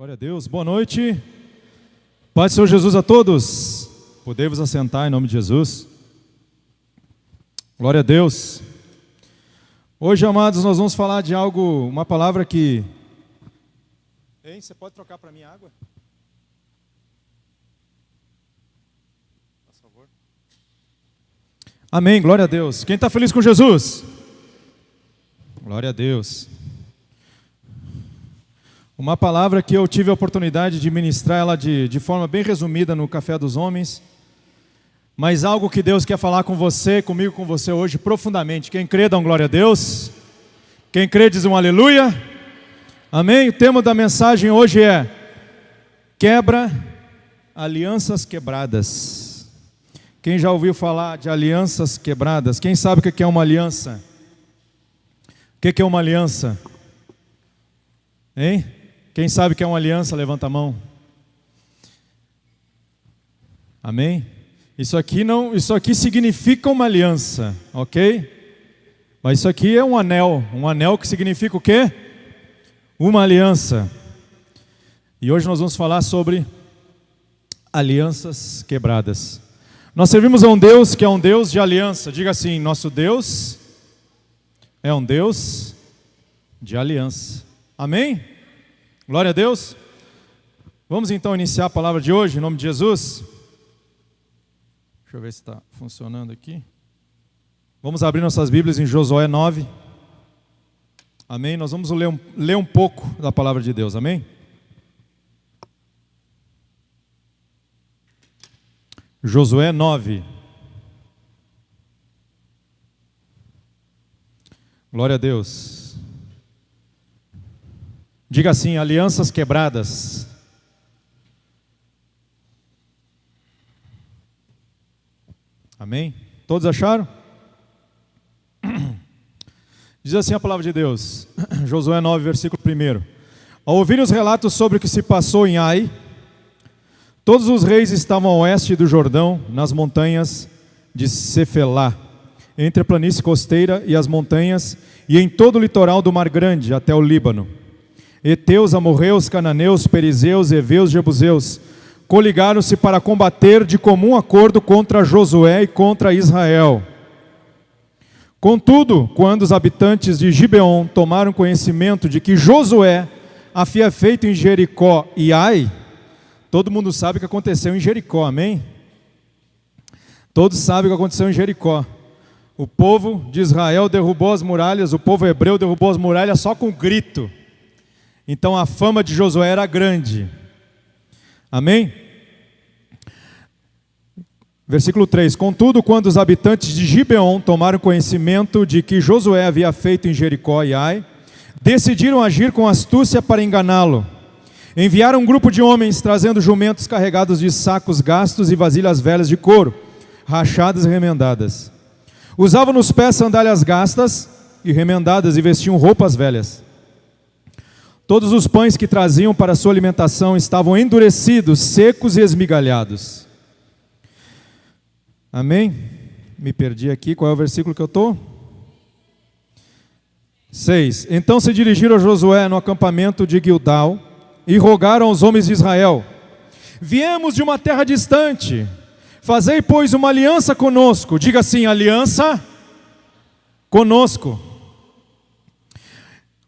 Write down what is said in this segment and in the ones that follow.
Glória a Deus, boa noite. Paz do Senhor Jesus a todos. Podei-vos assentar em nome de Jesus. Glória a Deus. Hoje, amados, nós vamos falar de algo, uma palavra que... Hein, você pode trocar para mim a água? Por favor. Amém, glória a Deus. Quem está feliz com Jesus? Glória a Deus. Uma palavra que eu tive a oportunidade de ministrar ela de forma bem resumida no Café dos Homens, mas algo que Deus quer falar com você, comigo, com você hoje profundamente. Quem crê, dá um glória a Deus. Quem crê, diz um aleluia. Amém? O tema da mensagem hoje é quebra alianças quebradas. Quem já ouviu falar de alianças quebradas? Quem sabe o que é uma aliança? O que é uma aliança? Hein? Quem sabe o que é uma aliança? Levanta a mão. Amém? Isso aqui significa uma aliança, ok? Mas isso aqui é um anel que significa o quê? Uma aliança. E hoje nós vamos falar sobre alianças quebradas. Nós servimos a um Deus que é um Deus de aliança. Diga assim, nosso Deus é um Deus de aliança. Amém? Glória a Deus. Vamos então iniciar a palavra de hoje, em nome de Jesus. Deixa eu ver se está funcionando aqui. Vamos abrir nossas Bíblias em Josué 9. Amém? Nós vamos ler um pouco da palavra de Deus, amém? Josué 9. Glória a Deus. Diga assim, alianças quebradas. Amém? Todos acharam? Diz assim a palavra de Deus, Josué 9, versículo 1. Ao ouvir os relatos sobre o que se passou em Ai, todos os reis estavam a oeste do Jordão, nas montanhas de Cefelá, entre a planície costeira e as montanhas, e em todo o litoral do Mar Grande, até o Líbano. Heteus, amorreus, cananeus, perizeus, heveus, jebuseus, coligaram-se para combater de comum acordo contra Josué e contra Israel. Contudo, quando os habitantes de Gibeon tomaram conhecimento de que Josué havia feito em Jericó e Ai, todo mundo sabe o que aconteceu em Jericó, amém? Todos sabem o que aconteceu em Jericó. O povo de Israel derrubou as muralhas, o povo hebreu derrubou as muralhas só com grito. Então a fama de Josué era grande. Amém? Versículo 3. Contudo, quando os habitantes de Gibeon tomaram conhecimento de que Josué havia feito em Jericó e Ai, decidiram agir com astúcia para enganá-lo. Enviaram um grupo de homens trazendo jumentos carregados de sacos gastos e vasilhas velhas de couro, rachadas e remendadas. Usavam nos pés sandálias gastas e remendadas e vestiam roupas velhas. Todos os pães que traziam para sua alimentação estavam endurecidos, secos e esmigalhados. Amém? Me perdi aqui, qual é o versículo que eu estou? 6. Então se dirigiram a Josué no acampamento de Gilgal e rogaram aos homens de Israel: viemos de uma terra distante, fazei, pois, uma aliança conosco. Diga assim, aliança conosco.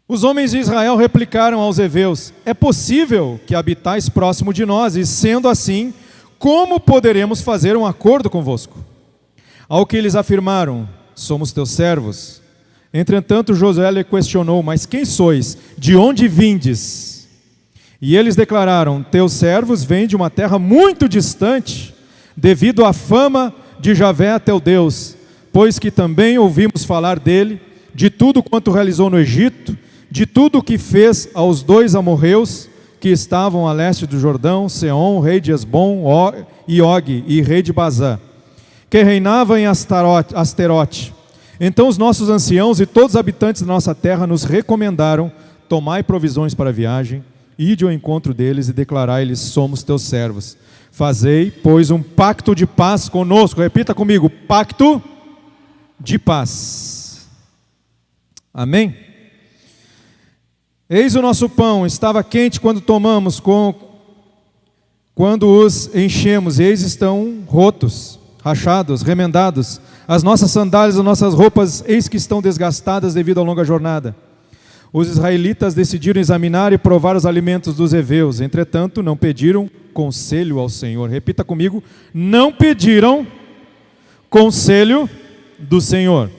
Os homens de Israel replicaram aos heveus: é possível que habitais próximo de nós, e sendo assim, como poderemos fazer um acordo convosco? Ao que eles afirmaram: somos teus servos. Entretanto Josué lhe questionou: mas quem sois? De onde vindes? E eles declararam: teus servos vêm de uma terra muito distante, devido à fama de Javé teu Deus, pois que também ouvimos falar dele, de tudo quanto realizou no Egito, de tudo o que fez aos 2 amorreus que estavam a leste do Jordão, Seom, rei de Esbom, e Og, e rei de Bazã, que reinava em Asterote. Então os nossos anciãos e todos os habitantes da nossa terra nos recomendaram: tomai provisões para a viagem, ide ao encontro deles e declarai-lhes: somos teus servos. Fazei, pois, um pacto de paz conosco. Repita comigo: pacto de paz. Amém? Eis o nosso pão, estava quente quando tomamos, quando os enchemos, e eis estão rotos, rachados, remendados. As nossas sandálias, as nossas roupas, eis que estão desgastadas devido à longa jornada. Os israelitas decidiram examinar e provar os alimentos dos heveus, entretanto não pediram conselho ao Senhor. Repita comigo, não pediram conselho do Senhor.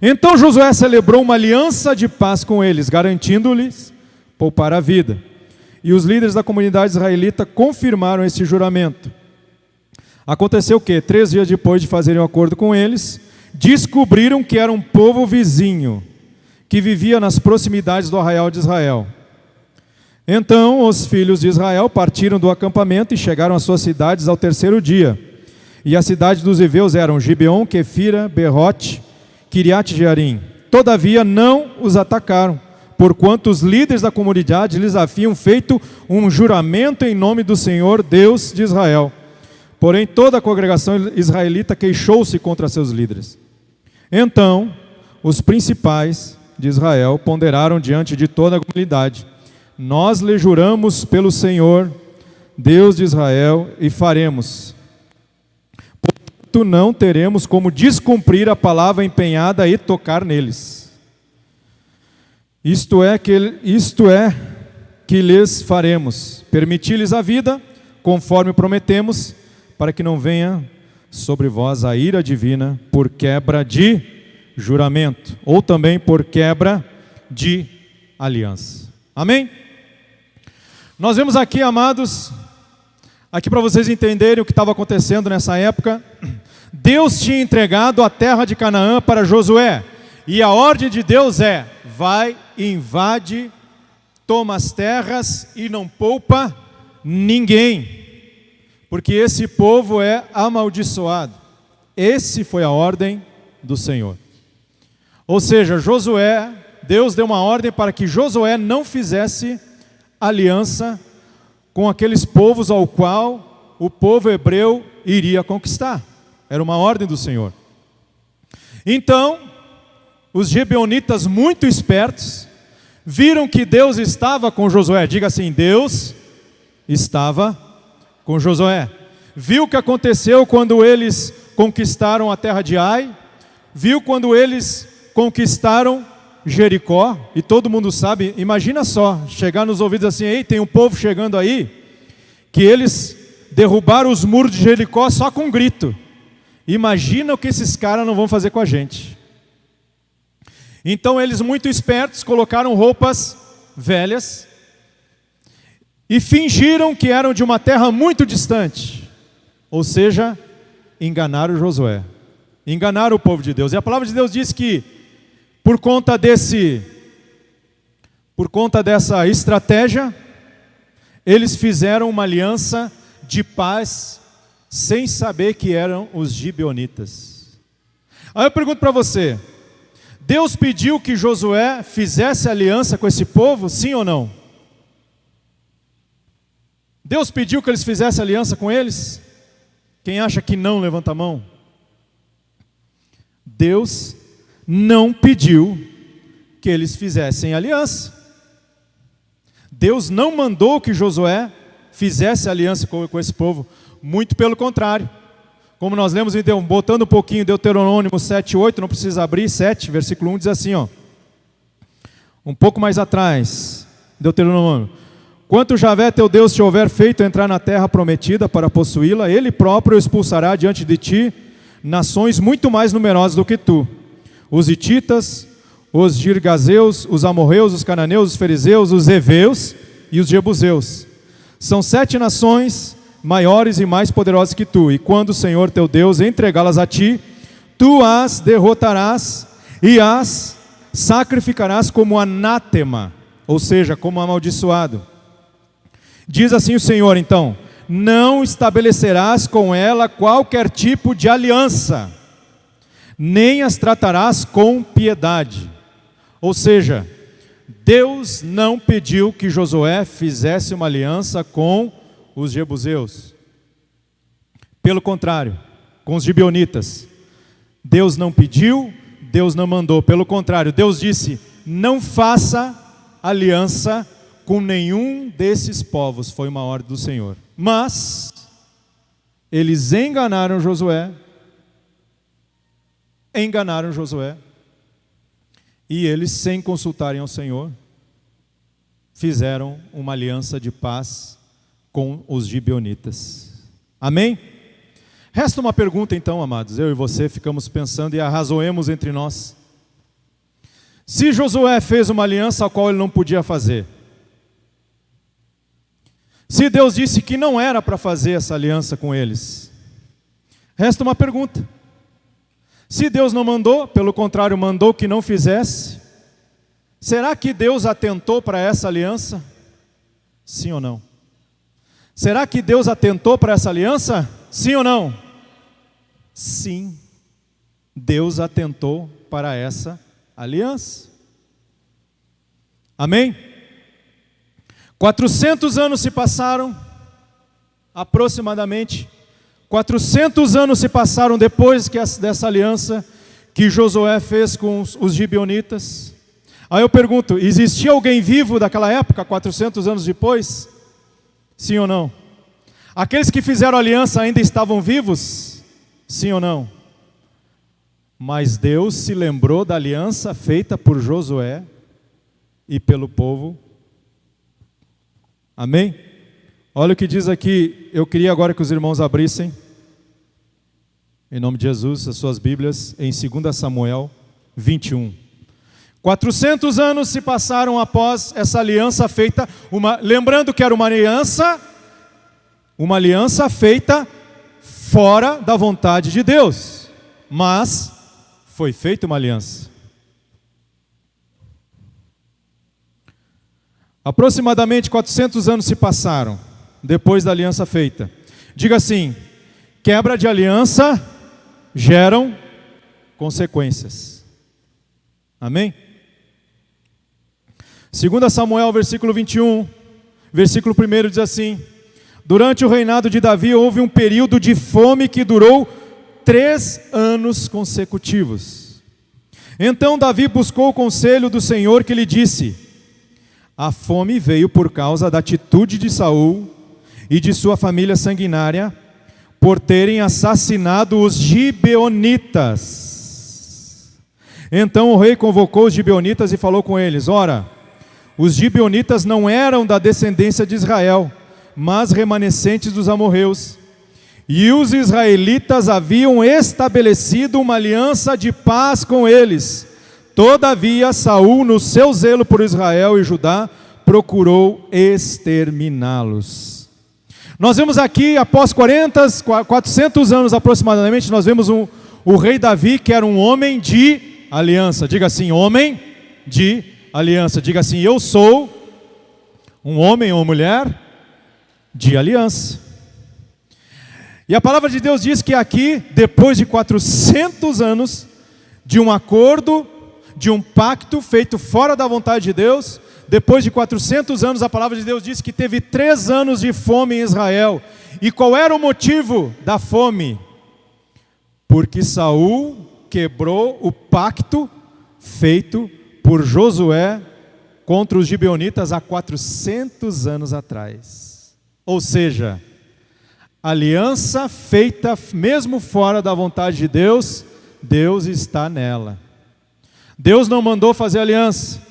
Então Josué celebrou uma aliança de paz com eles, garantindo-lhes poupar a vida. E os líderes da comunidade israelita confirmaram esse juramento. Aconteceu que, 3 dias depois de fazerem um acordo com eles, descobriram que era um povo vizinho, que vivia nas proximidades do arraial de Israel. Então os filhos de Israel partiram do acampamento e chegaram às suas cidades ao 3º dia. E a cidade dos heveus eram Gibeon, Quefira, Berote, Quiriate-Jearim. Todavia não os atacaram, porquanto os líderes da comunidade lhes haviam feito um juramento em nome do Senhor, Deus de Israel. Porém toda a congregação israelita queixou-se contra seus líderes. Então os principais de Israel ponderaram diante de toda a comunidade: nós lhe juramos pelo Senhor, Deus de Israel, e faremos. Portanto, não teremos como descumprir a palavra empenhada e tocar neles. Isto é que lhes faremos, permitir-lhes a vida, conforme prometemos, para que não venha sobre vós a ira divina por quebra de juramento, ou também por quebra de aliança. Amém? Nós vemos aqui, amados, aqui para vocês entenderem o que estava acontecendo nessa época. Deus tinha entregado a terra de Canaã para Josué, e a ordem de Deus é: vai, invade, toma as terras e não poupa ninguém, porque esse povo é amaldiçoado. Esse foi a ordem do Senhor. Ou seja, Josué, Deus deu uma ordem para que Josué não fizesse aliança com aqueles povos ao qual o povo hebreu iria conquistar. Era uma ordem do Senhor. Então, os gibeonitas, muito espertos, viram que Deus estava com Josué. Diga assim: Deus estava com Josué. Viu o que aconteceu quando eles conquistaram a terra de Ai, viu quando eles conquistaram Jericó, e todo mundo sabe, imagina só, chegar nos ouvidos assim: ei, tem um povo chegando aí, que eles derrubaram os muros de Jericó só com um grito. Imagina o que esses caras não vão fazer com a gente. Então eles, muito espertos, colocaram roupas velhas e fingiram que eram de uma terra muito distante. Ou seja, enganaram Josué, enganaram o povo de Deus. E a palavra de Deus diz que por conta dessa estratégia, eles fizeram uma aliança de paz sem saber que eram os gibeonitas. Aí eu pergunto para você: Deus pediu que Josué fizesse aliança com esse povo, sim ou não? Deus pediu que eles fizessem aliança com eles? Quem acha que não, levanta a mão. Deus não pediu que eles fizessem aliança. Deus não mandou que Josué fizesse aliança com esse povo. Muito pelo contrário. Como nós lemos, botando um pouquinho Deuteronômio 7:8, não precisa abrir, 7, versículo 1 diz assim, ó. Um pouco mais atrás, Deuteronômio: quanto Javé teu Deus te houver feito entrar na terra prometida para possuí-la, Ele próprio expulsará diante de ti nações muito mais numerosas do que tu: os hititas, os girgazeus, os amorreus, os cananeus, os fariseus, os heveus e os jebuseus. São 7 nações maiores e mais poderosas que tu, e quando o Senhor teu Deus entregá-las a ti, tu as derrotarás e as sacrificarás como anátema, ou seja, como amaldiçoado. Diz assim o Senhor então: não estabelecerás com ela qualquer tipo de aliança, nem as tratarás com piedade. Ou seja, Deus não pediu que Josué fizesse uma aliança com os jebuseus. Pelo contrário, com os gibeonitas. Deus não pediu, Deus não mandou. Pelo contrário, Deus disse: não faça aliança com nenhum desses povos, foi uma ordem do Senhor. Mas eles enganaram Josué, e eles, sem consultarem ao Senhor, fizeram uma aliança de paz com os gibeonitas. Amém? Resta uma pergunta então, amados. Eu e você ficamos pensando e arrazoemos entre nós. Se Josué fez uma aliança a qual ele não podia fazer, se Deus disse que não era para fazer essa aliança com eles, resta uma pergunta. Se Deus não mandou, pelo contrário, mandou que não fizesse, será que Deus atentou para essa aliança? Sim ou não? Será que Deus atentou para essa aliança? Sim ou não? Sim, Deus atentou para essa aliança. Amém? 400 anos se passaram, aproximadamente 400 anos se passaram depois dessa aliança que Josué fez com os gibeonitas. Aí eu pergunto, existia alguém vivo daquela época, 400 anos depois? Sim ou não? Aqueles que fizeram aliança ainda estavam vivos? Sim ou não? Mas Deus se lembrou da aliança feita por Josué e pelo povo. Amém? Olha o que diz aqui. Eu queria agora que os irmãos abrissem, em nome de Jesus, as suas Bíblias, em 2 Samuel 21. 400 anos se passaram após essa aliança feita, lembrando que era uma aliança feita fora da vontade de Deus, mas foi feita uma aliança. Aproximadamente 400 anos se passaram depois da aliança feita. Diga assim: quebra de aliança geram consequências. Amém? 2 Samuel, versículo 21, versículo 1 diz assim: durante o reinado de Davi houve um período de fome que durou 3 anos consecutivos. Então Davi buscou o conselho do Senhor, que lhe disse: a fome veio por causa da atitude de Saul e de sua família sanguinária, por terem assassinado os gibeonitas. Então o rei convocou os gibeonitas e falou com eles: ora, os gibeonitas não eram da descendência de Israel, mas remanescentes dos amorreus. E os israelitas haviam estabelecido uma aliança de paz com eles. Todavia, Saul, no seu zelo por Israel e Judá, procurou exterminá-los. Nós vemos aqui, após 400 anos aproximadamente, nós vemos o rei Davi, que era um homem de aliança. Diga assim: homem de aliança. Diga assim: eu sou um homem ou mulher de aliança. E a palavra de Deus diz que aqui, depois de 400 anos, de um acordo, de um pacto feito fora da vontade de Deus, depois de 400 anos, a palavra de Deus diz que teve 3 anos de fome em Israel. E qual era o motivo da fome? Porque Saul quebrou o pacto feito por Josué contra os gibeonitas há 400 anos atrás. Ou seja, aliança feita mesmo fora da vontade de Deus, Deus está nela. Deus não mandou fazer aliança,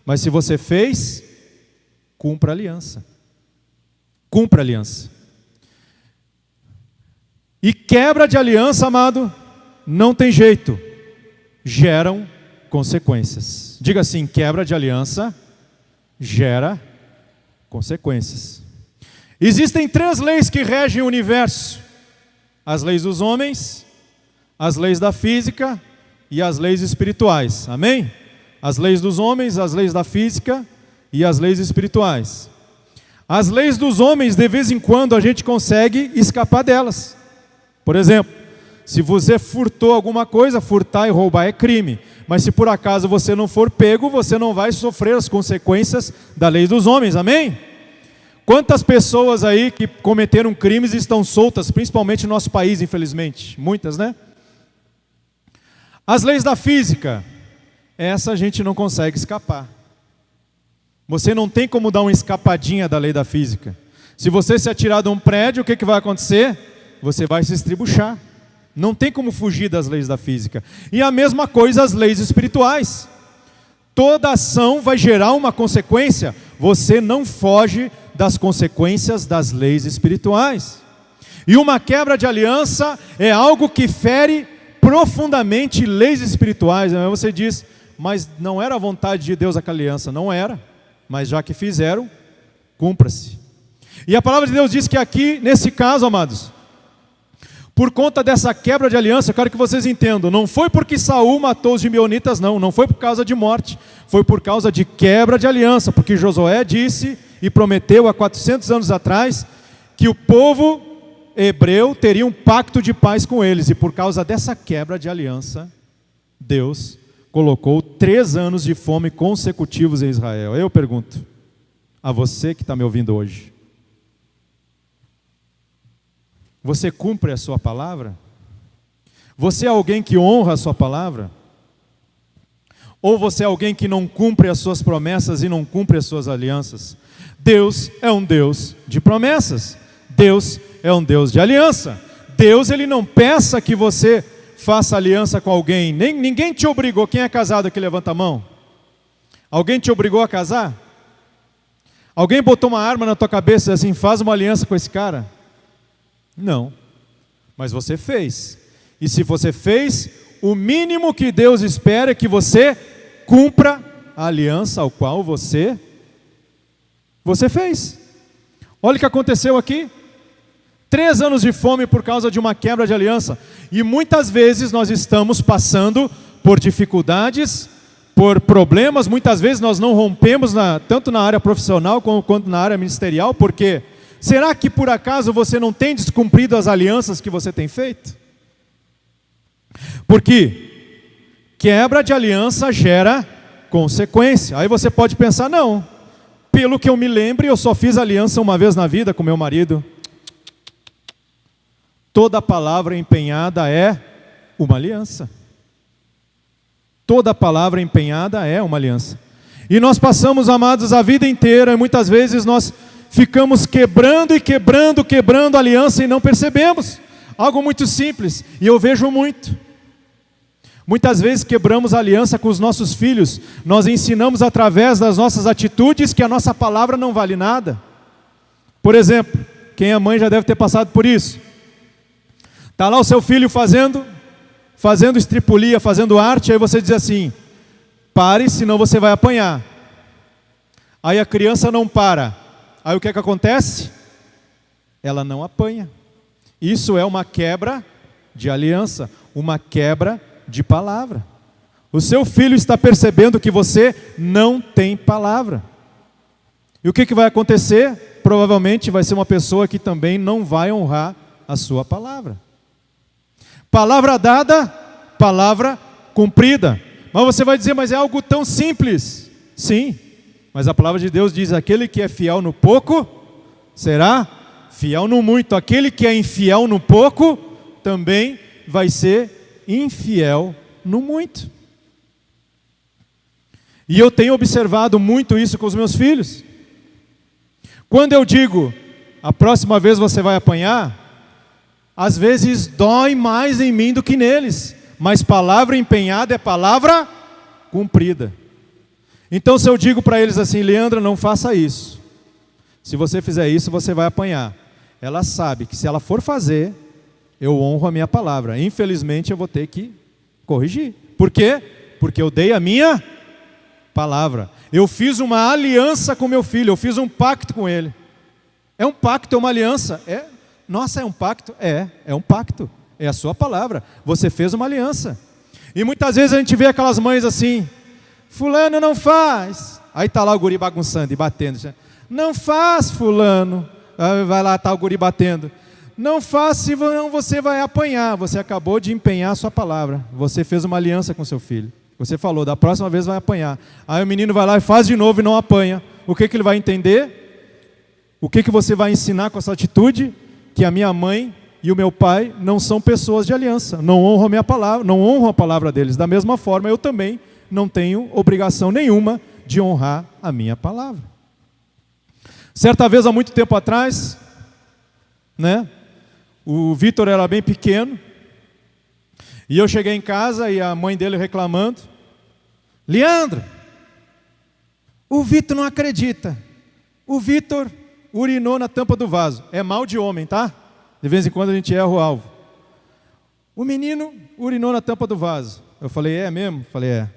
mas se você fez, cumpra a aliança. Cumpra a aliança. E quebra de aliança, amado, não tem jeito, geram consequências. Diga assim: quebra de aliança gera consequências. Existem 3 leis que regem o universo: as leis dos homens, as leis da física e as leis espirituais. Amém? As leis dos homens, as leis da física e as leis espirituais. As leis dos homens, de vez em quando a gente consegue escapar delas. Por exemplo, se você furtou alguma coisa, furtar e roubar é crime. Mas se por acaso você não for pego, você não vai sofrer as consequências da lei dos homens. Amém? Quantas pessoas aí que cometeram crimes estão soltas, principalmente no nosso país, infelizmente? Muitas, né? As leis da física, essa a gente não consegue escapar. Você não tem como dar uma escapadinha da lei da física. Se você se atirar de um prédio, o que vai acontecer? Você vai se estribuchar. Não tem como fugir das leis da física. E a mesma coisa as leis espirituais. Toda ação vai gerar uma consequência. Você não foge das consequências das leis espirituais. E uma quebra de aliança é algo que fere profundamente leis espirituais. Aí você diz, mas não era a vontade de Deus aquela aliança. Não era, mas já que fizeram, cumpra-se. E a palavra de Deus diz que aqui, nesse caso, amados, por conta dessa quebra de aliança, eu quero que vocês entendam, não foi porque Saul matou os gibeonitas, não foi por causa de morte, foi por causa de quebra de aliança, porque Josué disse e prometeu há 400 anos atrás, que o povo hebreu teria um pacto de paz com eles, e por causa dessa quebra de aliança, Deus colocou 3 anos de fome consecutivos em Israel. Eu pergunto, a você que está me ouvindo hoje, você cumpre a sua palavra? Você é alguém que honra a sua palavra? Ou você é alguém que não cumpre as suas promessas e não cumpre as suas alianças? Deus é um Deus de promessas. Deus é um Deus de aliança. Deus, Ele não peça que você faça aliança com alguém. Ninguém te obrigou. Quem é casado aqui, levanta a mão. Alguém te obrigou a casar? Alguém botou uma arma na tua cabeça e assim, faz uma aliança com esse cara? Não, mas você fez. E se você fez, o mínimo que Deus espera é que você cumpra a aliança ao qual você fez. Olha o que aconteceu aqui. 3 anos de fome por causa de uma quebra de aliança. E muitas vezes nós estamos passando por dificuldades, por problemas. Muitas vezes nós não rompemos, tanto na área profissional quanto na área ministerial, porque... será que por acaso você não tem descumprido as alianças que você tem feito? Porque quebra de aliança gera consequência. Aí você pode pensar, não, pelo que eu me lembre, eu só fiz aliança uma vez na vida com meu marido. Toda palavra empenhada é uma aliança. Toda palavra empenhada é uma aliança. E nós passamos, amados, a vida inteira, e muitas vezes nós ficamos quebrando a aliança e não percebemos. Algo muito simples, e eu vejo muito. Muitas vezes quebramos a aliança com os nossos filhos. Nós ensinamos através das nossas atitudes que a nossa palavra não vale nada. Por exemplo, quem é mãe já deve ter passado por isso. Está lá o seu filho fazendo estripulia, fazendo arte, aí você diz assim, pare, senão você vai apanhar. Aí a criança não para. Aí o que acontece? Ela não apanha. Isso é uma quebra de aliança, uma quebra de palavra. O seu filho está percebendo que você não tem palavra. E o que vai acontecer? Provavelmente vai ser uma pessoa que também não vai honrar a sua palavra. Palavra dada, palavra cumprida. Mas você vai dizer, mas é algo tão simples. Sim. Mas a palavra de Deus diz, aquele que é fiel no pouco, será fiel no muito. Aquele que é infiel no pouco, também vai ser infiel no muito. E eu tenho observado muito isso com os meus filhos. Quando eu digo, a próxima vez você vai apanhar, às vezes dói mais em mim do que neles. Mas palavra empenhada é palavra cumprida. Então se eu digo para eles assim, Leandra, não faça isso. Se você fizer isso, você vai apanhar. Ela sabe que se ela for fazer, eu honro a minha palavra. Infelizmente eu vou ter que corrigir. Por quê? Porque eu dei a minha palavra. Eu fiz uma aliança com meu filho, eu fiz um pacto com ele. É um pacto, é uma aliança. Nossa, é um pacto? É um pacto. É a sua palavra. Você fez uma aliança. E muitas vezes a gente vê aquelas mães assim, fulano não faz. Aí está lá o guri bagunçando e batendo. Não faz, fulano. Aí vai lá, está o guri batendo. Não faz, senão você vai apanhar. Você acabou de empenhar a sua palavra. Você fez uma aliança com seu filho. Você falou, da próxima vez vai apanhar. Aí o menino vai lá e faz de novo e não apanha. O que ele vai entender? O que você vai ensinar com essa atitude? Que a minha mãe e o meu pai não são pessoas de aliança. Não honram a minha palavra, não honram a palavra deles. Da mesma forma, eu também não tenho obrigação nenhuma de honrar a minha palavra. Certa vez, há muito tempo atrás, né, o Vitor era bem pequeno, e eu cheguei em casa e a mãe dele reclamando: Leandro, o Vitor não acredita, o Vitor urinou na tampa do vaso. É mal de homem, tá? De vez em quando a gente erra o alvo. O menino urinou na tampa do vaso. Eu falei: é mesmo? Falei: é.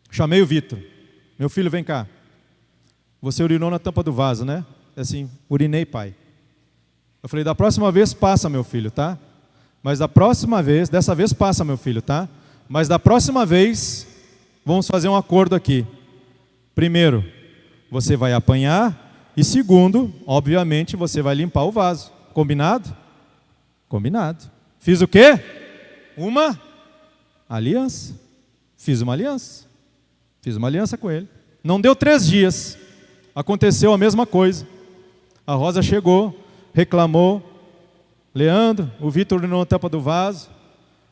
Chamei o Vitor: meu filho, vem cá. Você urinou na tampa do vaso, né? Assim: urinei, pai. Eu falei: da próxima vez passa, meu filho, tá? Mas da próxima vez, dessa vez passa, meu filho, tá? Mas da próxima vez, vamos fazer um acordo aqui. Primeiro, você vai apanhar. E segundo, obviamente, você vai limpar o vaso. Combinado? Combinado. Fiz o quê? Uma aliança. Fiz uma aliança. Fiz uma aliança com ele. Não deu 3 dias. Aconteceu a mesma coisa. A Rosa chegou, reclamou: Leandro, o Vitor urinou na tampa do vaso.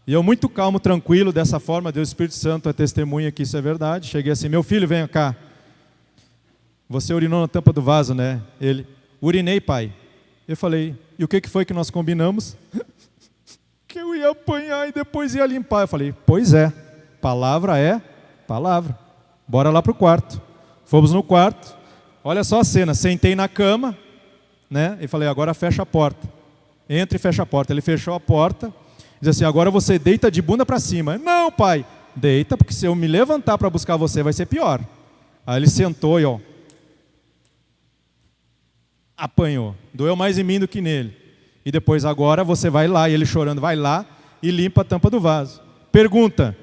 E eu, muito calmo, tranquilo, dessa forma, Deus, Espírito Santo é testemunha que isso é verdade. Cheguei assim: meu filho, venha cá. Você urinou na tampa do vaso, né? Ele: urinei, pai. Eu falei: e o que foi que nós combinamos? Que eu ia apanhar e depois ia limpar. Eu falei: pois é, palavra é palavra. Bora lá para o quarto. Fomos no quarto. Olha só a cena: sentei na cama, né? E falei: agora fecha a porta. Entra e fecha a porta. Ele fechou a porta. Diz assim: agora você deita de bunda para cima. Não, pai. Deita, porque se eu me levantar para buscar você vai ser pior. Aí ele sentou e apanhou. Doeu mais em mim do que nele. E depois: agora você vai lá. E ele chorando: vai lá e limpa a tampa do vaso. Pergunta: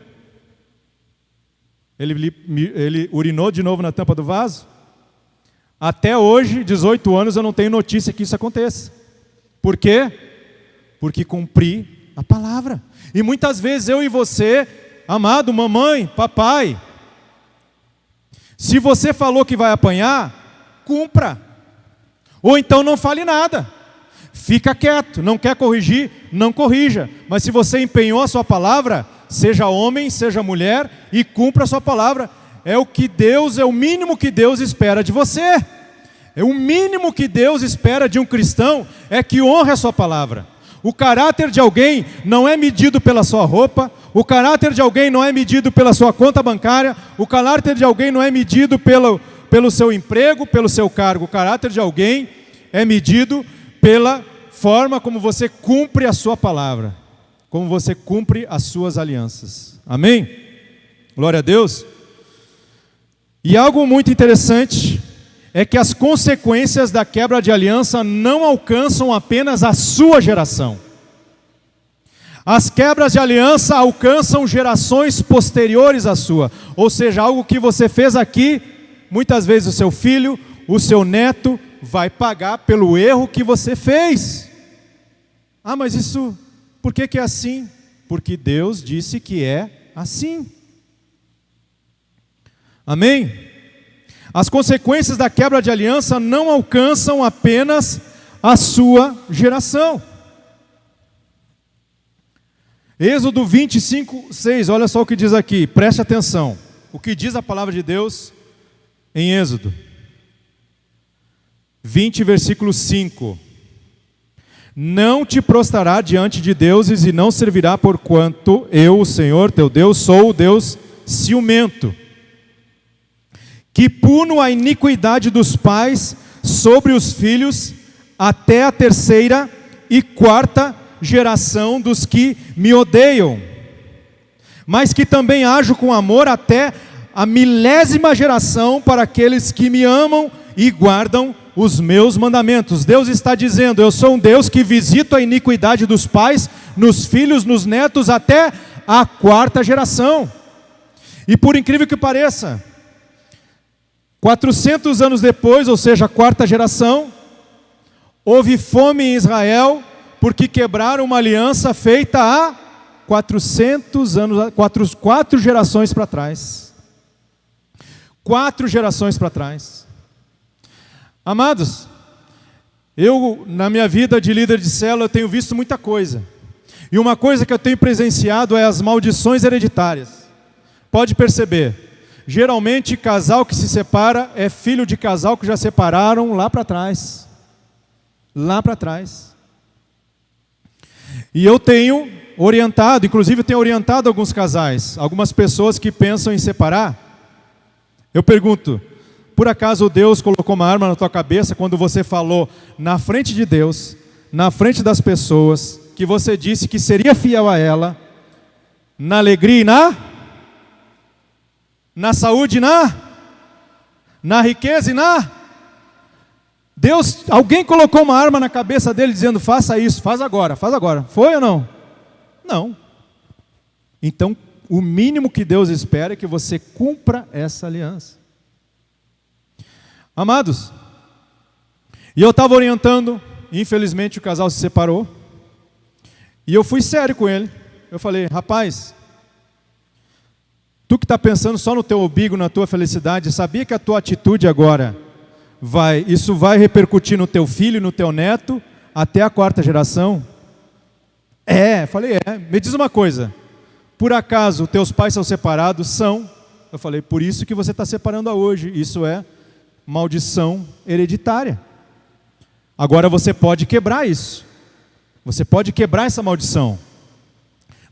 ele urinou de novo na tampa do vaso? Até hoje, 18 anos, eu não tenho notícia que isso aconteça. Por quê? Porque cumpri a palavra. E muitas vezes eu e você, amado, mamãe, papai, se você falou que vai apanhar, cumpra. Ou então não fale nada. Fica quieto. Não quer corrigir? Não corrija. Mas se você empenhou a sua palavra, seja homem, seja mulher, e cumpra a sua palavra. É o mínimo que Deus espera de você. É o mínimo que Deus espera de um cristão, é que honre a sua palavra. O caráter de alguém não é medido pela sua roupa, o caráter de alguém não é medido pela sua conta bancária, o caráter de alguém não é medido pelo seu emprego, pelo seu cargo. O caráter de alguém é medido pela forma como você cumpre a sua palavra, como você cumpre as suas alianças. Amém? Glória a Deus. E algo muito interessante é que as consequências da quebra de aliança não alcançam apenas a sua geração. As quebras de aliança alcançam gerações posteriores à sua. Ou seja, algo que você fez aqui, muitas vezes o seu filho, o seu neto vai pagar pelo erro que você fez. Ah, mas isso, por que é assim? Porque Deus disse que é assim. Amém? As consequências da quebra de aliança não alcançam apenas a sua geração. Êxodo 25, 6, olha só o que diz aqui, preste atenção. O que diz a palavra de Deus em Êxodo 20, versículo 5. Não te prostrará diante de deuses e não servirá, porquanto eu, o Senhor teu Deus, sou o Deus ciumento, que puno a iniquidade dos pais sobre os filhos até a 3ª e 4ª geração dos que me odeiam, mas que também ajo com amor até a 1000ª geração para aqueles que me amam e guardam os meus mandamentos. Deus está dizendo: eu sou um Deus que visito a iniquidade dos pais nos filhos, nos netos, até a 4ª geração. E por incrível que pareça, 400 anos depois, ou seja, a 4ª geração, houve fome em Israel, porque quebraram uma aliança feita há 400 anos, 4 gerações para trás. 4 gerações para trás. Amados, eu, na minha vida de líder de célula, eu tenho visto muita coisa. E uma coisa que eu tenho presenciado é as maldições hereditárias. Pode perceber, Geralmente, casal que se separa é filho de casal que já separaram lá para trás. Lá para trás. E eu tenho orientado, inclusive tenho orientado alguns casais, algumas pessoas que pensam em separar. Eu pergunto, por acaso Deus colocou uma arma na tua cabeça quando você falou na frente de Deus, na frente das pessoas, que você disse que seria fiel a ela, na alegria e na saúde e na riqueza e Deus, alguém colocou uma arma na cabeça dele dizendo, faça isso, faz agora. Foi ou não? Não. Então, o mínimo que Deus espera é que você cumpra essa aliança. Amados, e eu estava orientando, infelizmente o casal se separou, e eu fui sério com ele. Eu falei, rapaz, tu que está pensando só no teu umbigo, na tua felicidade, sabia que a tua atitude agora, isso vai repercutir no teu filho e no teu neto, até a 4ª geração? Falei, me diz uma coisa, por acaso teus pais são separados? São. Eu falei, por isso que você está separando hoje, isso é maldição hereditária. Agora você pode quebrar isso, você pode quebrar essa maldição.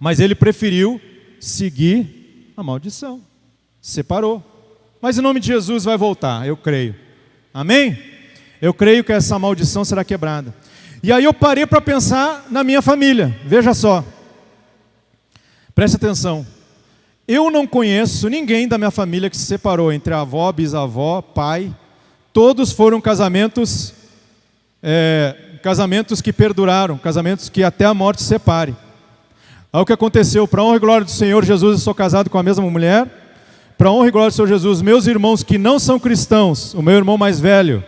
Mas ele preferiu seguir a maldição, separou. Mas em nome de Jesus vai voltar, eu creio. Amém? Eu creio que essa maldição será quebrada. E aí eu parei para pensar na minha família. Veja só. Preste atenção. Eu não conheço ninguém da minha família que se separou, entre avó, bisavó, pai. Todos foram casamentos que perduraram, casamentos que até a morte se separe. Aí o que aconteceu? Para a honra e glória do Senhor Jesus, eu sou casado com a mesma mulher. Para a honra e glória do Senhor Jesus, meus irmãos que não são cristãos, o meu irmão mais velho,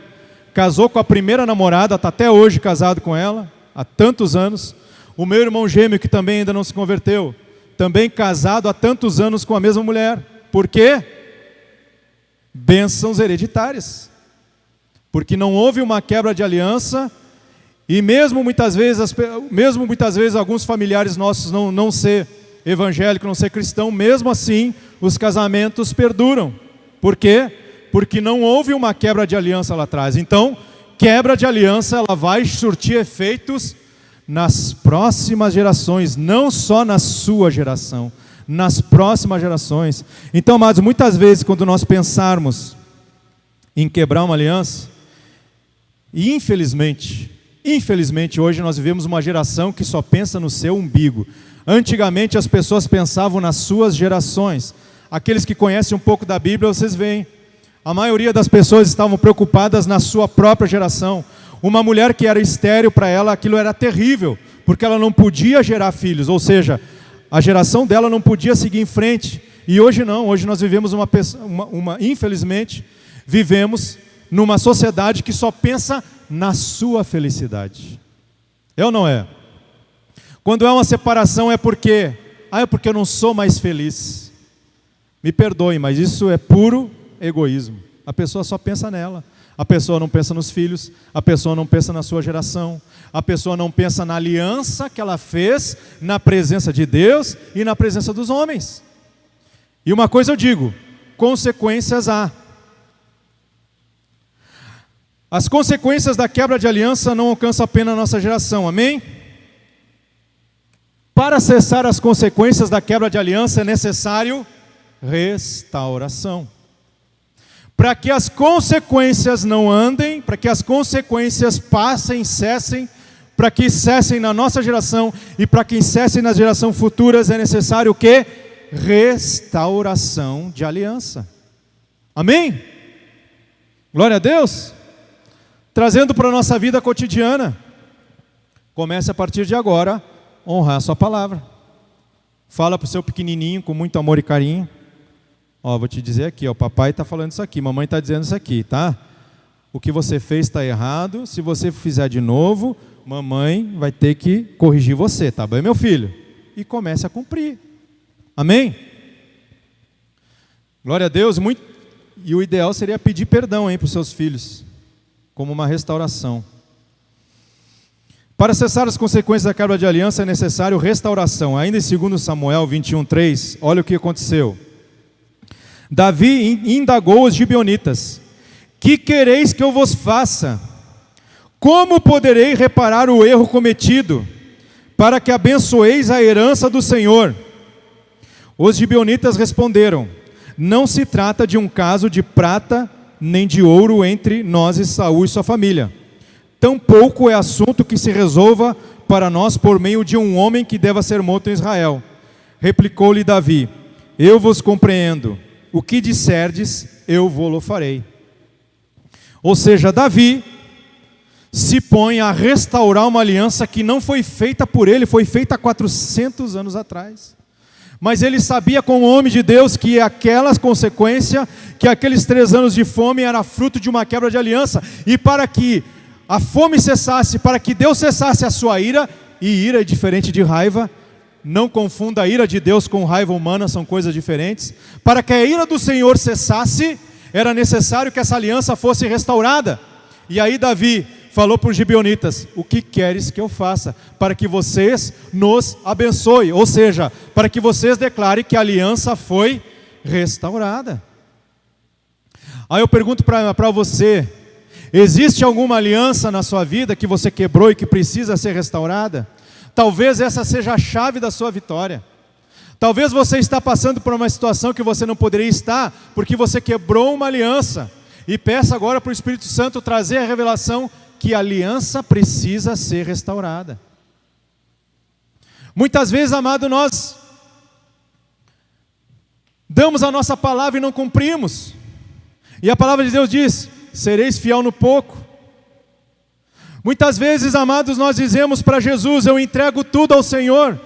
casou com a primeira namorada, está até hoje casado com ela, há tantos anos. O meu irmão gêmeo, que também ainda não se converteu, também casado há tantos anos com a mesma mulher. Por quê? Bênçãos hereditárias. Porque não houve uma quebra de aliança, e mesmo muitas vezes alguns familiares nossos não ser evangélico, não ser cristão, mesmo assim os casamentos perduram. Por quê? Porque não houve uma quebra de aliança lá atrás. Então, quebra de aliança, ela vai surtir efeitos nas próximas gerações, não só na sua geração, nas próximas gerações. Então, amados, muitas vezes quando nós pensarmos em quebrar uma aliança, e infelizmente hoje nós vivemos uma geração que só pensa no seu umbigo. Antigamente as pessoas pensavam nas suas gerações. Aqueles que conhecem um pouco da Bíblia, vocês veem, a maioria das pessoas estavam preocupadas na sua própria geração. Uma mulher que era estéril, para ela aquilo era terrível, porque ela não podia gerar filhos, ou seja, a geração dela não podia seguir em frente. E hoje não, hoje nós vivemos infelizmente, vivemos numa sociedade que só pensa na sua felicidade. É ou não é? Quando é uma separação é porque eu não sou mais feliz. Me perdoe, mas isso é puro egoísmo. A pessoa só pensa nela. A pessoa não pensa nos filhos, a pessoa não pensa na sua geração, a pessoa não pensa na aliança que ela fez na presença de Deus e na presença dos homens. E uma coisa eu digo, consequências há. As consequências da quebra de aliança não alcançam apenas a nossa geração, amém? Para cessar as consequências da quebra de aliança é necessário restauração. Para que as consequências não andem, para que as consequências passem, cessem, para que cessem na nossa geração e para que cessem nas gerações futuras, é necessário o quê? Restauração de aliança. Amém? Glória a Deus. Trazendo para a nossa vida cotidiana, comece a partir de agora a honrar a sua palavra. Fala para o seu pequenininho com muito amor e carinho. Vou te dizer aqui, o papai está falando isso aqui, mamãe está dizendo isso aqui, tá? O que você fez está errado, se você fizer de novo, mamãe vai ter que corrigir você, tá bem, meu filho? E comece a cumprir. Amém? Glória a Deus. E o ideal seria pedir perdão para os seus filhos, como uma restauração. Para cessar as consequências da quebra de aliança é necessário restauração. Ainda em 2 Samuel 21:3, olha o que aconteceu. Davi indagou os gibeonitas: que quereis que eu vos faça? Como poderei reparar o erro cometido, para que abençoeis a herança do Senhor? Os gibeonitas responderam: não se trata de um caso de prata nem de ouro entre nós e Saul e sua família. Tampouco é assunto que se resolva para nós por meio de um homem que deva ser morto em Israel. Replicou-lhe Davi: eu vos compreendo. O que disserdes, eu vô-lo farei. Ou seja, Davi se põe a restaurar uma aliança que não foi feita por ele, foi feita há 400 anos atrás. Mas ele sabia, como homem de Deus, que aquela consequência, que aqueles 3 anos de fome era fruto de uma quebra de aliança. E para que a fome cessasse, para que Deus cessasse a sua ira, e ira é diferente de raiva, não confunda a ira de Deus com raiva humana, são coisas diferentes. Para que a ira do Senhor cessasse, era necessário que essa aliança fosse restaurada. E aí Davi falou para os gibeonitas: o que queres que eu faça para que vocês nos abençoem? Ou seja, para que vocês declarem que a aliança foi restaurada. Aí eu pergunto para você: existe alguma aliança na sua vida que você quebrou e que precisa ser restaurada? Talvez essa seja a chave da sua vitória. Talvez você está passando por uma situação que você não poderia estar, porque você quebrou uma aliança. E peça agora para o Espírito Santo trazer a revelação que a aliança precisa ser restaurada. Muitas vezes, amado, nós damos a nossa palavra e não cumprimos. E a palavra de Deus diz: sereis fiel no pouco. Muitas vezes, amados, nós dizemos para Jesus: eu entrego tudo ao Senhor.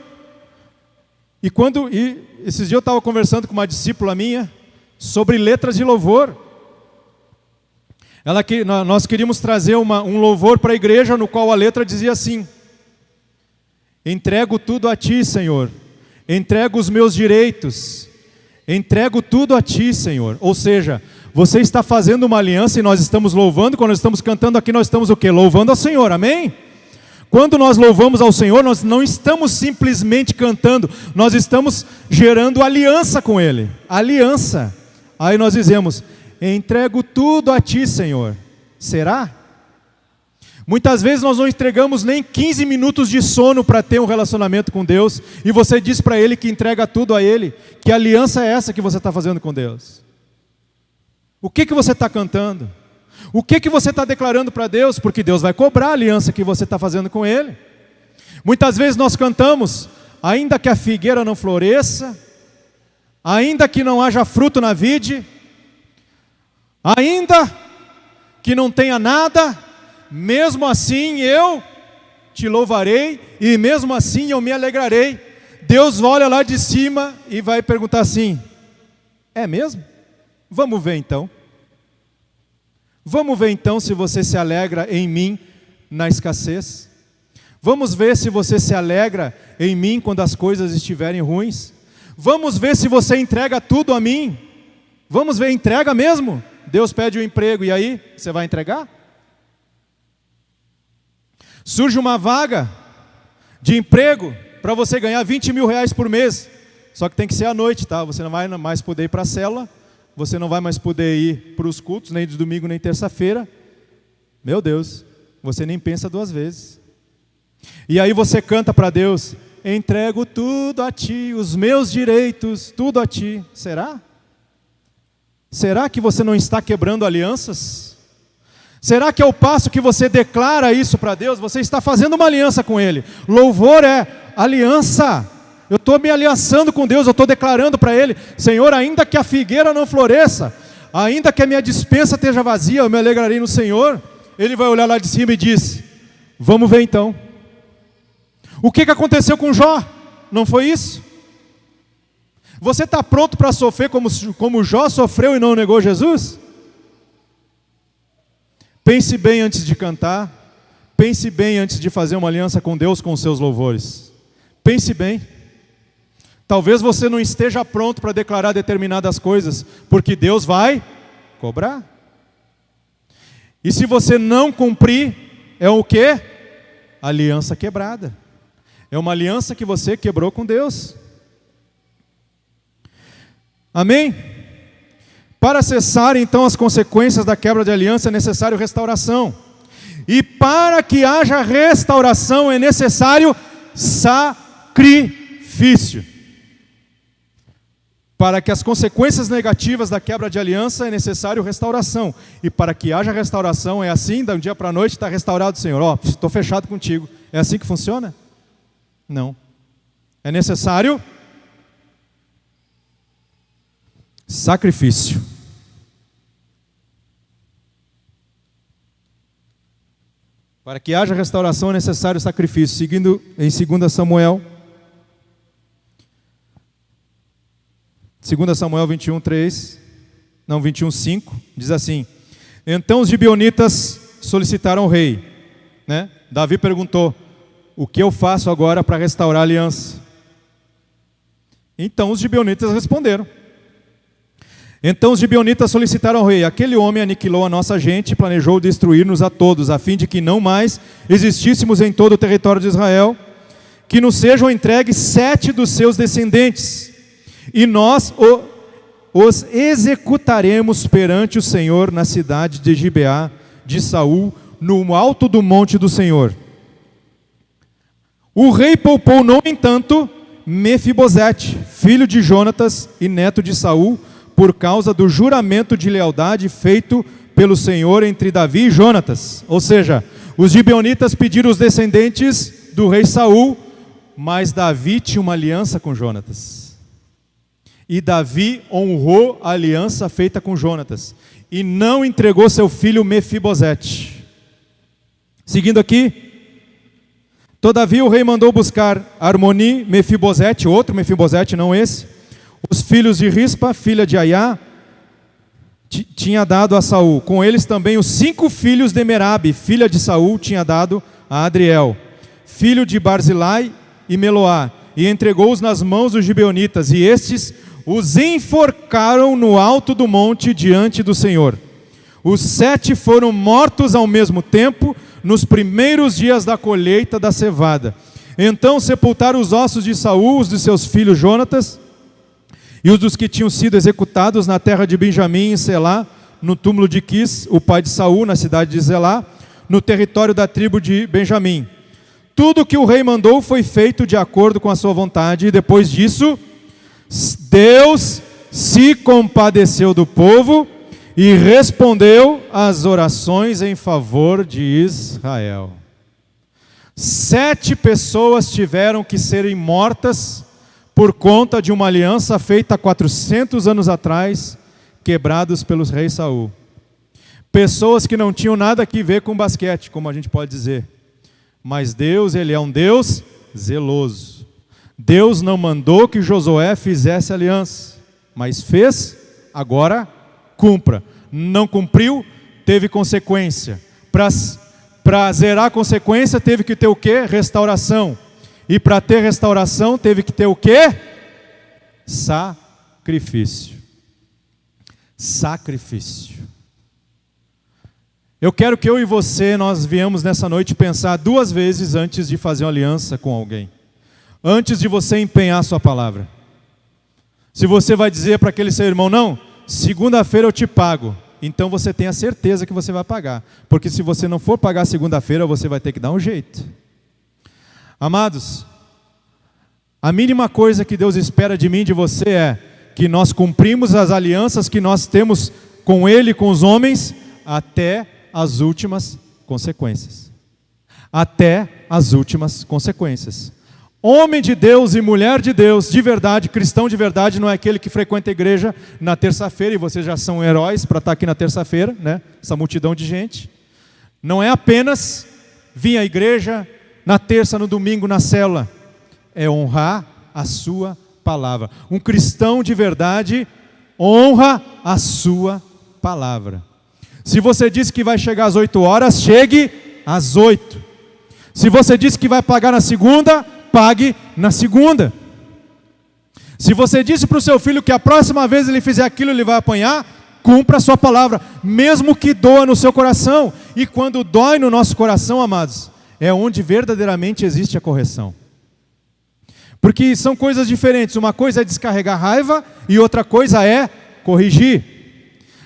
E esses dias eu estava conversando com uma discípula minha sobre letras de louvor. Nós queríamos trazer um louvor para a igreja, no qual a letra dizia assim: entrego tudo a Ti, Senhor, entrego os meus direitos, entrego tudo a Ti, Senhor. Ou seja, você está fazendo uma aliança e nós estamos louvando. Quando nós estamos cantando aqui, nós estamos o quê? Louvando ao Senhor, amém? Quando nós louvamos ao Senhor, nós não estamos simplesmente cantando, nós estamos gerando aliança com Ele, aliança. Aí nós dizemos: entrego tudo a Ti, Senhor. Será? Muitas vezes nós não entregamos nem 15 minutos de sono para ter um relacionamento com Deus, e você diz para Ele que entrega tudo a Ele. Que aliança é essa que você está fazendo com Deus? O que você está cantando? O que você está declarando para Deus? Porque Deus vai cobrar a aliança que você está fazendo com Ele. Muitas vezes nós cantamos: ainda que a figueira não floresça, ainda que não haja fruto na vide, ainda que não tenha nada, mesmo assim eu te louvarei, e mesmo assim eu me alegrarei. Deus olha lá de cima e vai perguntar assim: é mesmo? Vamos ver então. Vamos ver então se você se alegra em mim na escassez. Vamos ver se você se alegra em mim quando as coisas estiverem ruins. Vamos ver se você entrega tudo a mim. Vamos ver, entrega mesmo? Deus pede um emprego, e aí, você vai entregar? Surge uma vaga de emprego para você ganhar 20 mil reais por mês. Só que tem que ser à noite, tá? Você não vai mais poder ir para a célula, você não vai mais poder ir para os cultos, nem de domingo, nem terça-feira. Meu Deus, você nem pensa 2 vezes. E aí você canta para Deus: entrego tudo a Ti, os meus direitos, tudo a Ti. Será? Será que você não está quebrando alianças? Será que ao passo que você declara isso para Deus, você está fazendo uma aliança com Ele? Louvor é aliança. Eu estou me aliançando com Deus, eu estou declarando para Ele: Senhor, ainda que a figueira não floresça, ainda que a minha despensa esteja vazia, eu me alegrarei no Senhor. Ele vai olhar lá de cima e diz: vamos ver então. O que aconteceu com Jó? Não foi isso? Você está pronto para sofrer como Jó sofreu e não negou Jesus? Pense bem antes de cantar. Pense bem antes de fazer uma aliança com Deus com os seus louvores. Pense bem. Talvez você não esteja pronto para declarar determinadas coisas, porque Deus vai cobrar. E se você não cumprir, é o quê? Aliança quebrada. É uma aliança que você quebrou com Deus. Amém? Para cessar então as consequências da quebra de aliança é necessário restauração. E para que haja restauração é necessário sacrifício. Para que as consequências negativas da quebra de aliança é necessário restauração. E para que haja restauração é assim, da um dia para a noite está restaurado o Senhor. Estou fechado contigo. É assim que funciona? Não. É necessário sacrifício. Para que haja restauração é necessário sacrifício. Seguindo em 2 Samuel 21:5, diz assim: então os gibeonitas solicitaram o rei, né? Davi perguntou: o que eu faço agora para restaurar a aliança? Então os gibeonitas responderam. Então os gibeonitas solicitaram ao rei: aquele homem aniquilou a nossa gente e planejou destruir-nos a todos, a fim de que não mais existíssemos em todo o território de Israel, que nos sejam entregues 7 dos seus descendentes, e nós os executaremos perante o Senhor na cidade de Gibeá de Saul, no alto do monte do Senhor. O rei poupou, no entanto, Mefibosete, filho de Jonatas e neto de Saul, por causa do juramento de lealdade feito pelo Senhor entre Davi e Jonatas. Ou seja, os gibeonitas pediram os descendentes do rei Saul, mas Davi tinha uma aliança com Jonatas. E Davi honrou a aliança feita com Jonatas e não entregou seu filho Mefibosete. Seguindo aqui, todavia o rei mandou buscar Armoni, Mefibosete, outro Mefibosete, não esse, os filhos de Rispa, filha de Aiá, tinha dado a Saul. Com eles também os 5 filhos de Merabe, filha de Saul, tinha dado a Adriel, filho de Barzilai e Meloá, e entregou-os nas mãos dos gibeonitas, e estes os enforcaram no alto do monte diante do Senhor. Os 7 foram mortos ao mesmo tempo, nos primeiros dias da colheita da cevada. Então sepultaram os ossos de Saul, os de seus filhos Jonatas, e os dos que tinham sido executados na terra de Benjamim, em Selá, no túmulo de Quis, o pai de Saul, na cidade de Zelá, no território da tribo de Benjamim. Tudo o que o rei mandou foi feito de acordo com a sua vontade, e depois disso, Deus se compadeceu do povo e respondeu às orações em favor de Israel. 7 pessoas tiveram que serem mortas por conta de uma aliança feita há 400 anos atrás, quebrados pelos reis Saul. Pessoas que não tinham nada a ver com basquete, como a gente pode dizer. Mas Deus, Ele é um Deus zeloso. Deus não mandou que Josué fizesse aliança, mas fez, agora cumpra. Não cumpriu, teve consequência. Para zerar a consequência, teve que ter o quê? Restauração. E para ter restauração, teve que ter o quê? Sacrifício. Sacrifício. Eu quero que eu e você, nós viemos nessa noite pensar 2 vezes antes de fazer uma aliança com alguém. Antes de você empenhar a sua palavra. Se você vai dizer para aquele seu irmão: não, segunda-feira eu te pago. Então você tem a certeza que você vai pagar. Porque se você não for pagar segunda-feira, você vai ter que dar um jeito. Amados, a mínima coisa que Deus espera de mim e de você é que nós cumprimos as alianças que nós temos com Ele e com os homens até as últimas consequências. Até as últimas consequências. Homem de Deus e mulher de Deus, de verdade, cristão de verdade, não é aquele que frequenta a igreja na terça-feira, e vocês já são heróis para estar aqui na terça-feira, né? Essa multidão de gente. Não é apenas vir à igreja na terça, no domingo, na célula. É honrar a sua palavra. Um cristão de verdade honra a sua palavra. Se você disse que vai chegar às 8 horas, chegue às 8. Se você disse que vai pagar na segunda, pague na segunda. Se você disse para o seu filho que a próxima vez ele fizer aquilo, ele vai apanhar, cumpra a sua palavra, mesmo que doa no seu coração. E quando dói no nosso coração, amados, é onde verdadeiramente existe a correção. Porque são coisas diferentes. Uma coisa é descarregar raiva e outra coisa é corrigir.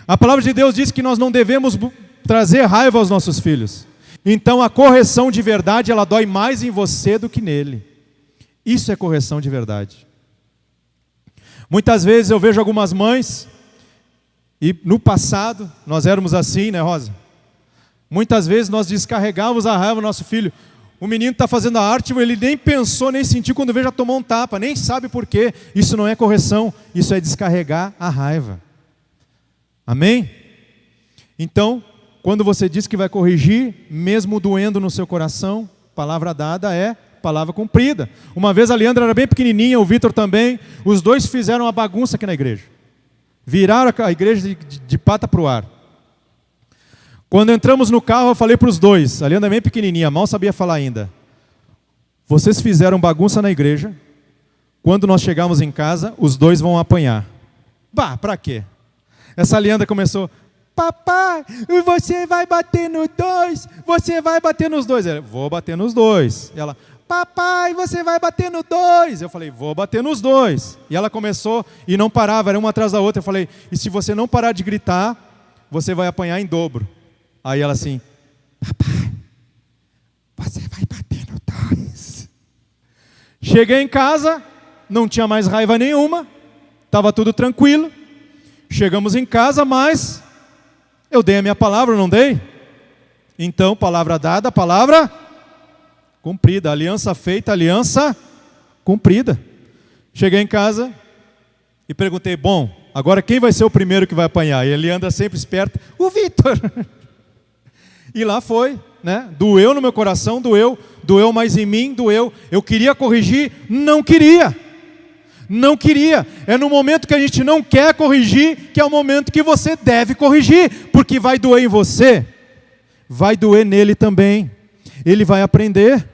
A palavra de Deus diz que nós não devemos trazer raiva aos nossos filhos. Então a correção de verdade, ela dói mais em você do que nele. Isso é correção de verdade. Muitas vezes eu vejo algumas mães, e no passado nós éramos assim, né, Rosa? Muitas vezes nós descarregávamos a raiva no nosso filho. O menino está fazendo a arte, ele nem pensou, nem sentiu, quando vê já tomou um tapa, nem sabe por quê. Isso não é correção, isso é descarregar a raiva. Amém? Então, quando você diz que vai corrigir, mesmo doendo no seu coração, palavra dada é palavra cumprida. Uma vez a Leandra era bem pequenininha, o Vitor também, os dois fizeram uma bagunça aqui na igreja. Viraram a igreja de pata para o ar. Quando entramos no carro, eu falei para os dois, a Leandra é bem pequenininha, mal sabia falar ainda. Vocês fizeram bagunça na igreja, quando nós chegarmos em casa, os dois vão apanhar. Bah, para quê? Essa Leandra começou, papai, você vai bater nos dois, você vai bater nos dois. Ela, vou bater nos dois. E ela, papai, você vai bater no dois. Eu falei, vou bater nos dois. E ela começou e não parava, era uma atrás da outra. Eu falei, e se você não parar de gritar, você vai apanhar em dobro. Aí ela assim, papai, você vai bater no dois. Cheguei em casa, não tinha mais raiva nenhuma, estava tudo tranquilo. Chegamos em casa, mas eu dei a minha palavra, não dei? Então, palavra dada, palavra cumprida. Aliança feita, aliança cumprida. Cheguei em casa e perguntei, bom, agora quem vai ser o primeiro que vai apanhar? E ele anda sempre esperto, o Vitor. E lá foi, né? Doeu no meu coração, doeu mais em mim, doeu. Eu queria corrigir, não queria. Não queria. É no momento que a gente não quer corrigir, que é o momento que você deve corrigir, porque vai doer em você, vai doer nele também. Ele vai aprender.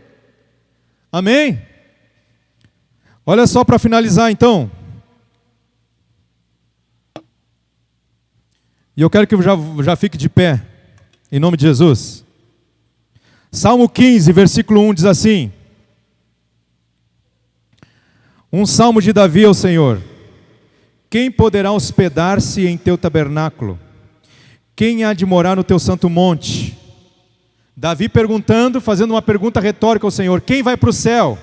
Amém? Olha só para finalizar então. E eu quero que já fique de pé, em nome de Jesus. Salmo 15, versículo 1 diz assim: um salmo de Davi ao Senhor. Quem poderá hospedar-se em teu tabernáculo? Quem há de morar no teu santo monte? Davi perguntando, fazendo uma pergunta retórica ao Senhor: quem vai para o céu?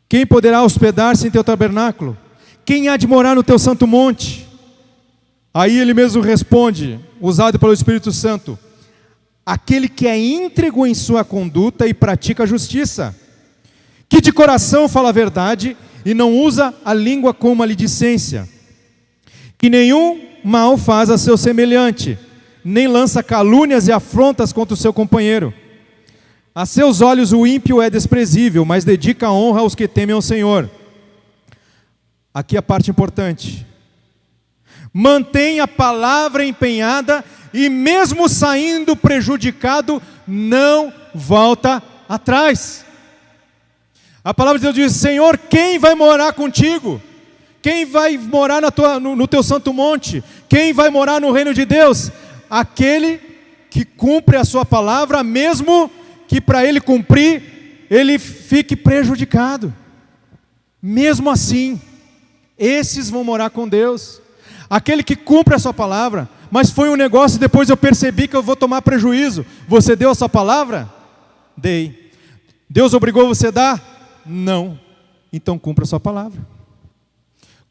Quem poderá hospedar-se em teu tabernáculo? Quem há de morar no teu santo monte? Aí ele mesmo responde, usado pelo Espírito Santo: aquele que é íntegro em sua conduta e pratica a justiça, que de coração fala a verdade e não usa a língua com maledicência, que nenhum mal faz a seu semelhante, nem lança calúnias e afrontas contra o seu companheiro. A seus olhos o ímpio é desprezível, mas dedica honra aos que temem ao Senhor. Aqui a parte importante: mantém a palavra empenhada e mesmo saindo prejudicado, não volta atrás. A palavra de Deus diz: Senhor, quem vai morar contigo? Quem vai morar no teu santo monte? Quem vai morar no reino de Deus? Aquele que cumpre a sua palavra, mesmo que para ele cumprir, ele fique prejudicado. Mesmo assim, esses vão morar com Deus. Aquele que cumpre a sua palavra, mas foi um negócio e depois eu percebi que eu vou tomar prejuízo. Você deu a sua palavra? Dei. Deus obrigou você a dar? Não. Então cumpra a sua palavra.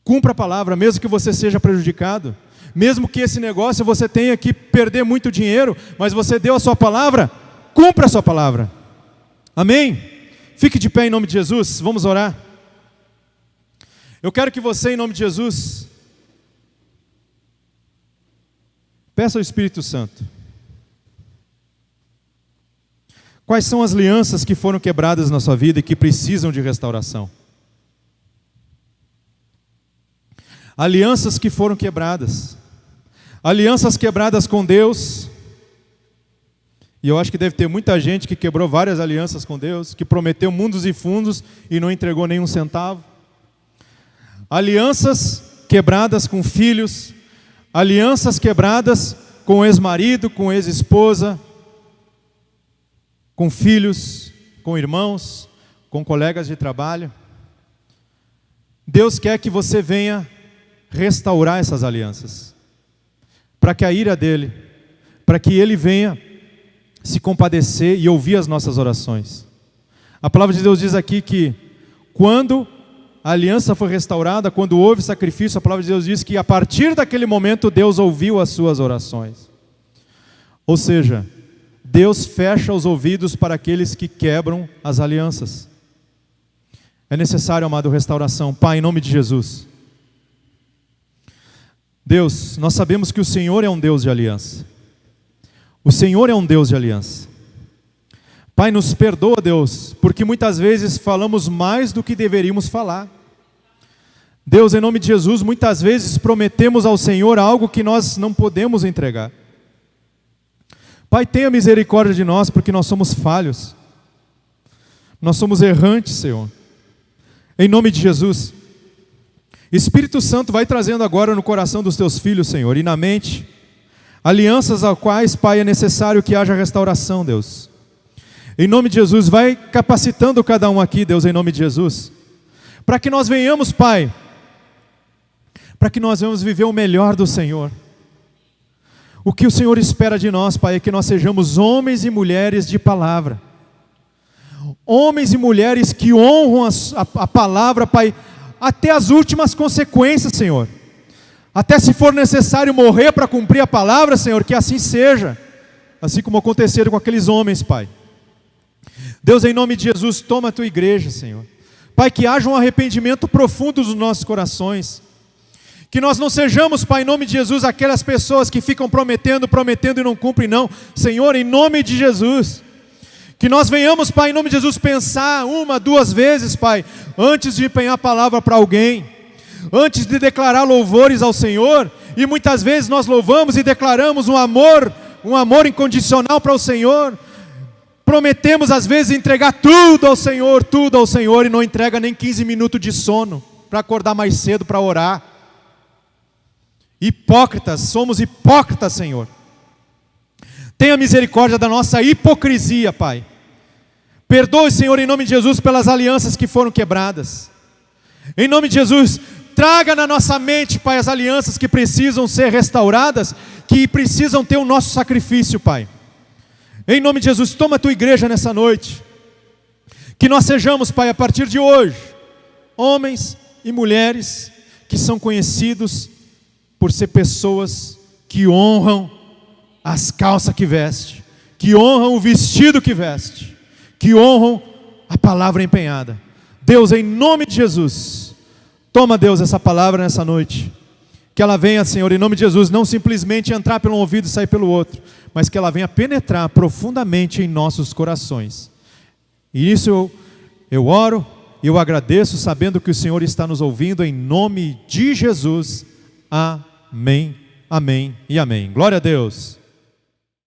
Cumpra a palavra, mesmo que você seja prejudicado, mesmo que esse negócio você tenha que perder muito dinheiro, mas você deu a sua palavra, cumpra a sua palavra. Amém? Fique de pé em nome de Jesus, vamos orar. Eu quero que você, em nome de Jesus, peça ao Espírito Santo. Quais são as alianças que foram quebradas na sua vida e que precisam de restauração? Alianças que foram quebradas. Alianças quebradas com Deus. E eu acho que deve ter muita gente que quebrou várias alianças com Deus, que prometeu mundos e fundos e não entregou nenhum centavo. Alianças quebradas com filhos. Alianças quebradas com ex-marido, com ex-esposa, com filhos, com irmãos, com colegas de trabalho. Deus quer que você venha restaurar essas alianças. para que a ira dele, para que ele venha se compadecer e ouvir as nossas orações. A palavra de Deus diz aqui que quando a aliança foi restaurada, quando houve sacrifício, a palavra de Deus diz que a partir daquele momento Deus ouviu as suas orações. Ou seja, Deus fecha os ouvidos para aqueles que quebram as alianças. É necessário, amado, restauração. Pai, em nome de Jesus. Deus, nós sabemos que o Senhor é um Deus de aliança. O Senhor é um Deus de aliança. Pai, nos perdoa, Deus, porque muitas vezes falamos mais do que deveríamos falar. Deus, em nome de Jesus, muitas vezes prometemos ao Senhor algo que nós não podemos entregar. Pai, tenha misericórdia de nós, porque nós somos falhos. Nós somos errantes, Senhor. Em nome de Jesus. Espírito Santo, vai trazendo agora no coração dos teus filhos, Senhor, e na mente, alianças às quais, Pai, é necessário que haja restauração, Deus. Em nome de Jesus, vai capacitando cada um aqui, Deus, em nome de Jesus, para que nós venhamos, Pai, para que nós venhamos viver o melhor do Senhor. O que o Senhor espera de nós, Pai, é que nós sejamos homens e mulheres de palavra. Homens e mulheres que honram a palavra, Pai, até as últimas consequências, Senhor. Até se for necessário morrer para cumprir a palavra, Senhor, que assim seja. Assim como aconteceram com aqueles homens, Pai. Deus, em nome de Jesus, toma a tua igreja, Senhor. Pai, que haja um arrependimento profundo dos nossos corações. Que nós não sejamos, Pai, em nome de Jesus, aquelas pessoas que ficam prometendo e não cumprem, não. Senhor, em nome de Jesus. Que nós venhamos, Pai, em nome de Jesus, pensar 1, 2 vezes, Pai, antes de empenhar a palavra para alguém. Antes de declarar louvores ao Senhor. E muitas vezes nós louvamos e declaramos um amor incondicional para o Senhor. Prometemos às vezes entregar tudo ao Senhor, e não entrega nem 15 minutos de sono, para acordar mais cedo para orar. Hipócritas, somos hipócritas, Senhor. Tenha misericórdia da nossa hipocrisia, Pai. Perdoe, Senhor, em nome de Jesus, pelas alianças que foram quebradas. Em nome de Jesus, traga na nossa mente, Pai, as alianças que precisam ser restauradas, que precisam ter o nosso sacrifício, Pai. Em nome de Jesus, toma a tua igreja nessa noite. Que nós sejamos, Pai, a partir de hoje, homens e mulheres que são conhecidos por ser pessoas que honram as calças que veste, que honram o vestido que veste, que honram a palavra empenhada. Deus, em nome de Jesus, toma, Deus, essa palavra nessa noite. Que ela venha, Senhor, em nome de Jesus, não simplesmente entrar pelo um ouvido e sair pelo outro, mas que ela venha penetrar profundamente em nossos corações. E isso eu oro e eu agradeço, sabendo que o Senhor está nos ouvindo, em nome de Jesus. Amém, amém e amém. Glória a Deus.